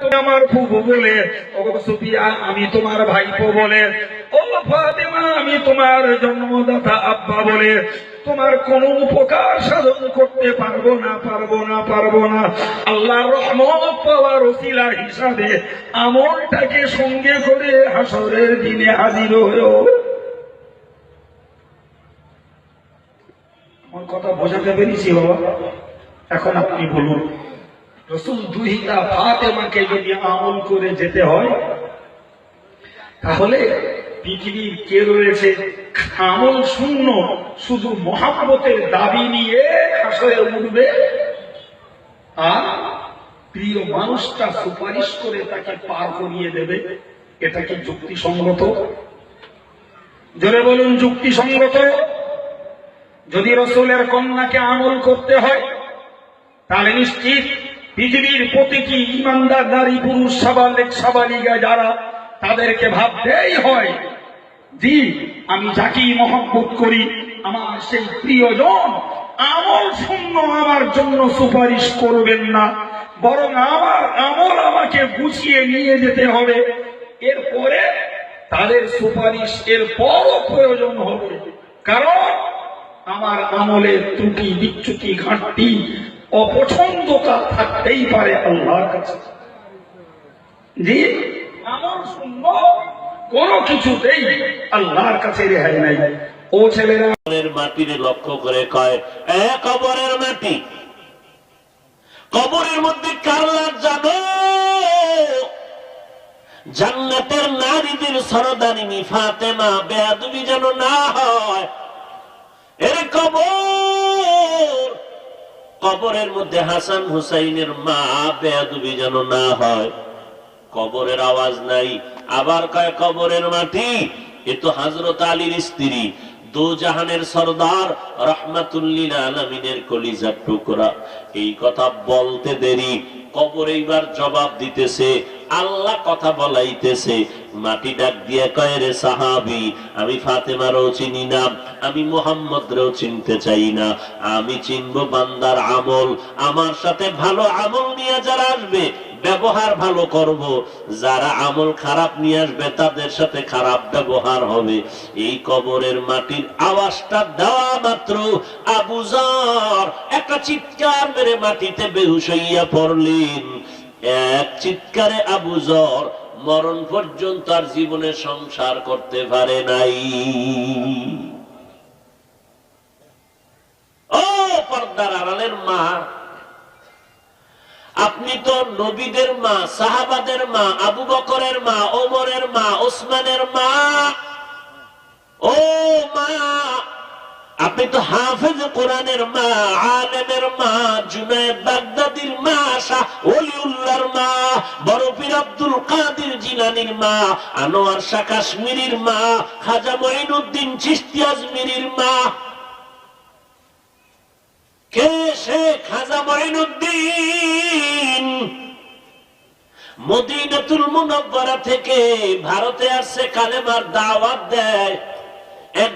তুমি আমার ফুফু বলে, ও সুফিয়া আমি তোমার ভাইপো বলে, ও ফাতেমা আমি তোমার জন্মদাতা আব্বা বলে তোমার কোন উপকার সাধন করতে পারবো না। আল্লাহর রহমত পাওয়ার ওসিলা হিসাবে আমলটাকে সঙ্গে করে হাসরের দিনে হাজির হয়েও। আমার কথা বোঝাতে পেরেছি বাবা? এখন আপনি বলুন, রাসূল দুহিতা ফাতেমাকে যদি আমল করে যেতে হয়, তাহলে পৃথিবীর কে রয়েছে আমল শূন্য, শুধু মহব্বতের দাবি নিয়ে হাসরে উঠবে, আর প্রিয় মানুষটা সুপারিশ করে তাকে পার করিয়ে দেবে? এটা কি যুক্তিসঙ্গত? জোরে বলুন, যুক্তিসঙ্গত? যদি রাসূলের কন্যাকে আমল করতে হয়, তাহলে নিশ্চিত পৃথিবীর প্রতিটি ইমানদার নারী পুরুষ সাবালিক সাবালিকা যারা, তাদেরকে ভাবতেই হয় জি আমি যাকেই মহব্বত করি আমার সেই প্রিয়জন আমল শূন্য আমার জন্য সুপারিশ করবেন না, বরং আমার আমল আমাকে গুছিয়ে নিয়ে যেতে হবে। এরপরে তাদের সুপারিশ এর বড় প্রয়োজন হবে, কারণ আমার আমলের ত্রুটি বিচ্যুতি ঘাটতি অপছন্দতা থাকতেই পারে আল্লাহর কাছে। জি আমল শূন্য কোন কিছুতেই আল্লাহর কাছে রেহাই নাই। ও ছেলেরা, মাটির লক্ষ্য করে কয়, কবরের মাটি, কবরের মধ্যে কারলার জানো জান্নাতের নারীদের সরদারিনী ফাতেমা বেয়াদবি যেন না হয়। এর কবর, কবরের মধ্যে হাসান হুসাইনের মা বেয়াদবি যেন না হয়। কবরের আওয়াজ নাই, আবার কয় কবরের মাটি, এ তো হযরত আলীর স্ত্রী, দো জাহানের সরদার রাহমাতুল্লিল আলামিনের কলিজার টুকরা। এই কথা বলতে দেরি, কবর এইবার জবাব দিতেছে, আল্লাহ কথা বলাইতেছে। মাটি ডাক দিয়ে কয়, রে সাহাবী, আমি ফাতেমারও চিনি না, আমি মুহাম্মদরেও চিনতে চাই না, আমি চিনবো বান্দার আমল। আমার সাথে ভালো আমল নিয়ে যারা আসবে ব্যবহার ভালো করব, যারা আমল খারাপ নিয়ে আসবে তাদের সাথে খারাপ ব্যবহার হবে। এই কবরের মাটির আওয়াজটা দেওয়া মাত্র আবু যর একটা চিৎকার মেরে মাটিতে বেহুশ হইয়া পড়লেন। এক চিৎকারে আবু যর মরণ পর্যন্ত আর জীবনে সংসার করতে পারে নাই। ও পর্দার আড়ালের মা, আপনি তো নবীদের মা, সাহাবাদের মা, আবু বকরের মা, ওমরের মা, ওসমানের মা। ও মা, আপনি তো হাফেজ কোরআনের মা, আলেমের মা, জুনায়েদ বাগদাদির মা, শাহ ওলিউল্লাহর মা, বড় পীর আব্দুল কাদের জিলানীর মা, আনোয়ার শাহ কাশ্মীরির মা, খাজা মঈনুদ্দিন চিশতি আজমিরির মা। কে সে খাজা মঈনুদ্দিন? মদিনাতুল মুনাওয়ারা থেকে ভারতে আসছে, কালেমার দাওয়াত দেয়।